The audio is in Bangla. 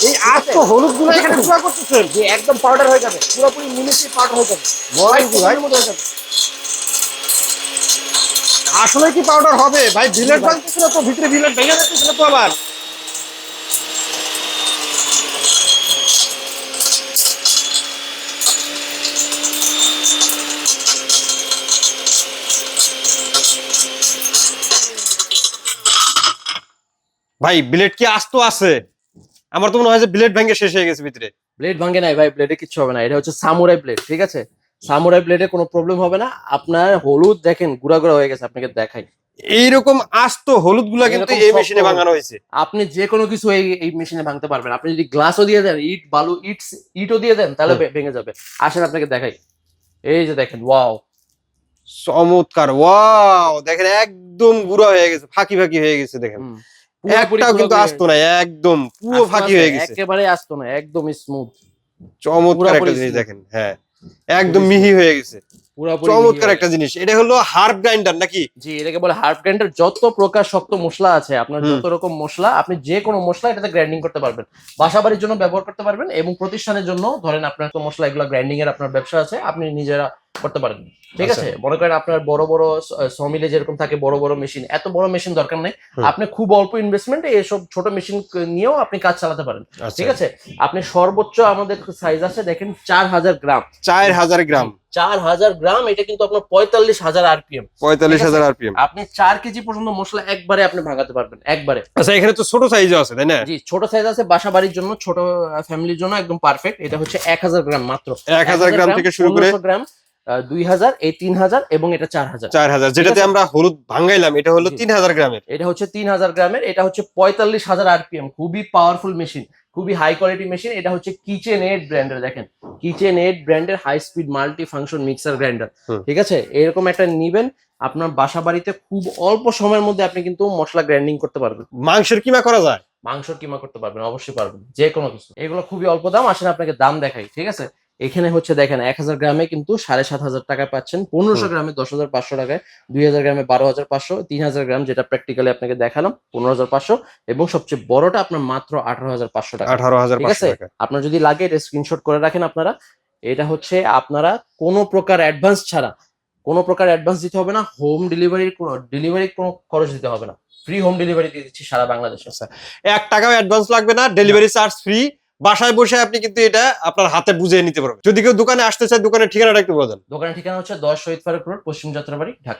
এই আস্ত হলুদ গুলো এখানে গুঁড়া করতেছেন? যে একদম পাউডার হয়ে যাবে, পুরোপুরি মিনিটে পাউডার হয়ে যাবে, বলেন কি ভাই? মতো হয়ে যাবে। আসলে কি পাউডার হবে ভাই? বিলেট ভাই। ভাঙতেছিল তো, ভিতরে বিলেট ভেঙে যাচ্ছিল তো আবার। ভাই ব্লেড কি আস্ত আছে? আমার তো মনে হয় যে ব্লেড ভেঙে শেষ হয়ে গেছে ভিতরে। ব্লেড ভাঙে নাই ভাই, ব্লেডে কিছু হবে না, এটা হচ্ছে সামুরাই ব্লেড, ঠিক আছে? সামুরাই ব্লেডে কোনো প্রবলেম হবে না। আপনার হলুদ দেখেন গুঁড়া গুঁড়া হয়ে গেছে, আপনাকে দেখাই। এইরকম আস্ত হলুদ গুলা কিন্তু এরকম এই শক্ত মেশিনে হলুদ। ভাঙানো হয়েছে। আপনি যে কোনো কিছু এই মেশিনে ভাঙতে পারবেন। আপনি যদি গ্লাসও দিয়ে দেন, ইট বালু ইটও দিয়ে দেন, তাহলে ভেঙে যাবে। আসেন আপনাকে দেখাই। এই যে দেখেন, ওয়াও, চমৎকার, ওয়াও! দেখেন একদম গুঁড়া হয়ে গেছে, ফাঁকি ফাঁকি হয়ে গেছে দেখেন। পুরোপুরি একটাও কিন্তু পুরোপুরি আস্ত নাই, একদম পুরো ফাঁকি হয়ে গেছে। একেবারে আসতো না, একদম স্মুথ, চমৎকার একটা পুরোপুরি জিনিস smooth, দেখেন, হ্যাঁ একদম খুবই মিহি smooth, হয়ে গেছে। পুরোপুরি মিহি চমৎকার হয়ে একটা গেছে। জিনিস। এটা হলো হার্ব গ্রাইন্ডার নাকি? জি, এটাকে বলে হার্ব গ্রাইন্ডার। যত প্রকার শক্ত মশলা আছে, আপনার হুম। যত রকম মশলা, আপনি যে কোনো মশলা এটাতে গ্রাইন্ডিং করতে পারবেন। বাসা বাড়ির জন্য ব্যবহার করতে পারবেন, এবং প্রতিষ্ঠানের জন্য, ধরেন আপনার তো মশলা এগুলো গ্রাইন্ডিং এর আপনার ব্যবসা আছে, আপনি নিজেরা করতে পারেন। ঠিক আচ্ছা। আছে, মনে করেন আপনার বড় বড় সমিলে যেরকম থাকে বড় বড় মেশিন, এত বড় মেশিন দরকার নেই। হুম। আপনি খুব অল্প ইনভেস্টমেন্টে এসব ছোট মেশিন নিয়েও আপনি কাজ চালাতে পারেন। আচ্ছা। ঠিক আছে, আপনি সর্বোচ্চ আমাদের সাইজ আছে দেখেন 4000 গ্রাম। 4000 গ্রাম, 4000 গ্রাম, এটা কিন্তু আপনার 45,000 আরপিএম। 45,000 RPM। আপনি 4 কেজি পর্যন্ত মশলা একবারে আপনি ভাঙাতে পারবেন, একবারে। আচ্ছা, এখানে তো ছোট সাইজও আছে তাই না? জি, ছোট সাইজ আছে বাসা বাড়ির জন্য, ছোট ফ্যামিলির জন্য একদম পারফেক্ট। এটা হচ্ছে 1000 গ্রাম মাত্র। 1000 গ্রাম থেকে শুরু করে 1500 গ্রাম, 2000, এই 3000, এবং এটা 4000। 4000, যেটাতে আমরা হলুদ ভাঙাইলাম এটা হলো 3000 গ্রামের। এটা হচ্ছে 3000 গ্রামের, এটা হচ্ছে 45,000 আরপিএম। খুবই পাওয়ারফুল মেশিন, খুবই হাই কোয়ালিটি মেশিন। এটা হচ্ছে কিচেন এড ব্র্যান্ডের, দেখেন কিচেন এড ব্র্যান্ডের high speed multi function mixer grinder. হুম। ঠিক আছে, এরকম একটা নিবেন, আপনার বাসা বাড়িতে খুব অল্প সময়ের মধ্যে আপনি কিন্তু মশলা গ্রাইন্ডিং করতে পারবেন। মাংসের কিমা করা যায়? মাংস কিমা করতে পারবেন, অবশ্যই পারবেন, যে কোনো কিছু। এগুলো খুবই অল্প দাম। আসেন আপনাকে দাম দেখাই, ঠিক আছে? এখানে হচ্ছে দেখেন 1000 গ্রামে কিন্তু 7500 টাকায় পাচ্ছেন, 1500 গ্রামে 10,500 টাকায়, 2000 গ্রামে 12,500, 3000 গ্রাম যেটা প্র্যাকটিক্যালি আপনাকে দেখালাম 15,500, এবং সবচেয়ে বড়টা আপনার মাত্র 18,500 টাকা। ঠিক 18,500 আছে, টাকা। আপনার যদি লাগে এটা স্ক্রিনশট করে রাখেন আপনারা। এটা হচ্ছে আপনারা কোনো প্রকার অ্যাডভান্স ছাড়া, কোনো প্রকার অ্যাডভান্স দিতে হবে না, হোম ডেলিভারি কোনো খরচ দিতে হবে না, ফ্রি হোম ডেলিভারি দিয়ে দিচ্ছি সারা বাংলাদেশে। আচ্ছা, 1 টাকাও অ্যাডভান্স লাগবে না, ডেলিভারি চার্জ ফ্রি। বাসায় বসে আপনি কিন্তু এটা আপনার হাতে বুঝিয়ে নিতে পারবেন। যদি কেউ দোকানে আসতে চায়, দোকানের ঠিকানাটা একটু বলে দেন। দোকানের ঠিকানা হচ্ছে 10 শহীদ ফারুক রোড, পশ্চিম যাত্রাবাড়ি, ঢাকা।